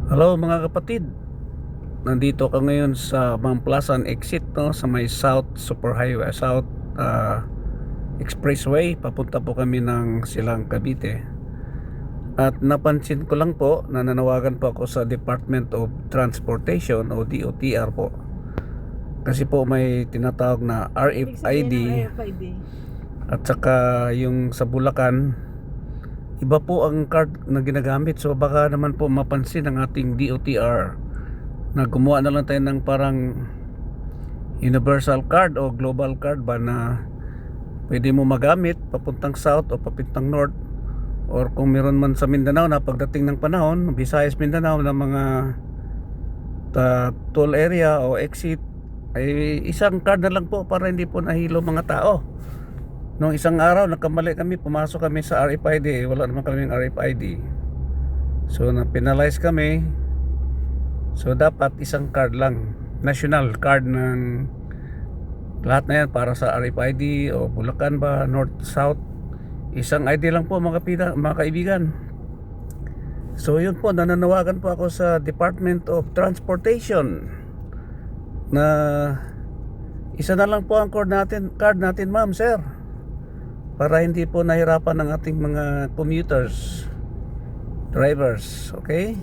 Hello mga kapatid, nandito ka ngayon sa Mamplasan exit, no, sa may South Superhighway, South Expressway. Papunta po kami ng Silang, Cavite. At napansin ko lang po na nanawagan po ako sa Department of Transportation o DOTR po. Kasi po may tinatawag na RFID at saka yung sa Bulacan iba po ang card na ginagamit. So baka naman po mapansin ng ating DOTR na gumawa na lang tayo ng parang universal card o global card ba na pwede mo magamit papuntang south o papuntang north, or kung meron man sa Mindanao na pagdating ng panahon, Visayas, Mindanao, na mga toll area o exit, ay isang card na lang po para hindi po nahilo mga tao. Nung isang araw nagkamali kami, pumasok kami sa RFID, wala naman kaming RFID, so na-penalize kami. So dapat isang card lang, national card ng lahat na yan para sa RFID o Bulacan ba, North, South, isang ID lang po mga kaibigan. So yun po, nananawagan po ako sa Department of Transportation na isa na lang po ang card natin ma'am, sir, para hindi po nahirapan ng ating mga commuters, drivers. Okay,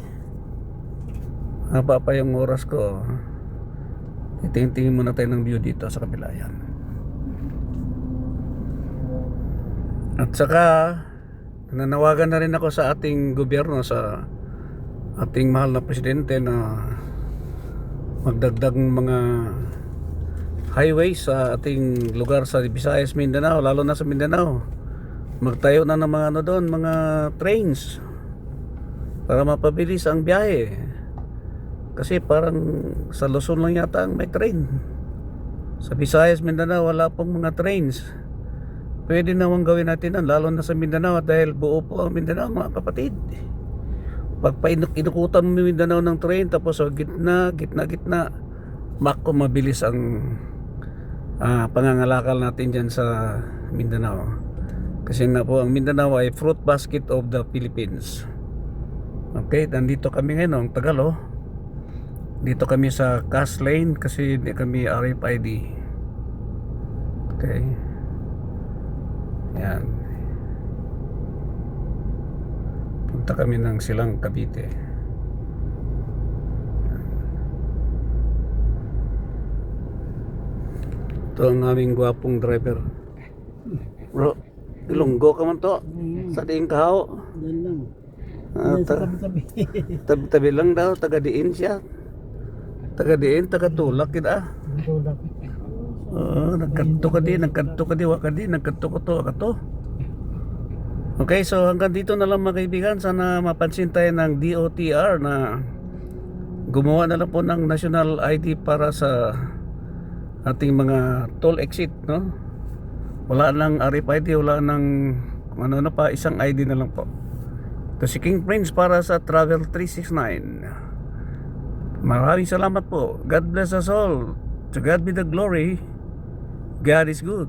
haba pa yung oras ko. Tingin muna tayo ng view dito sa kabila yan. At saka nanawagan na rin ako sa ating gobyerno, sa ating mahal na presidente, na magdagdag mga highway sa ating lugar sa Visayas, Mindanao, lalo na sa Mindanao. Magtayo na ng mga doon, mga trains para mapabilis ang biyahe. Kasi parang sa Luzon lang yata ang may train. Sa Visayas, Mindanao, wala pong mga trains. Pwede nawang gawin natin yan, lalo na sa Mindanao, dahil buo po ang Mindanao mga kapatid. Pag inukutan mo Mindanao ng train, tapos sa gitna, mako mabilis ang pangangalakal natin dyan sa Mindanao. Kasi nga po ang Mindanao ay fruit basket of the Philippines. Okay, nandito kami ngayon, Tagalo. Dito kami sa Cash Lane kasi hindi kami RFID. Okay, yan, punta kami ng Silang, Cavite. Ito ang aming gwapong driver. Bro, Ilonggo ka man to. Sa diin kahaw. Yan lang. Tabi lang daw, taga diin siya. Taga diin, taga tulak kita. Tulak. Nagkanto ka di, nagkanto ko to. Okay, so hanggang dito na lang mga kaibigan. Sana mapansin tayo ng DOTR na gumawa na lang po ng national ID para sa ating mga toll exit, no? Wala nang RFID, wala nang ano na pa, isang ID na lang po. Ito si King Prince para sa Travel 369. Maraming salamat po. God bless us all. To God be the glory. God is good.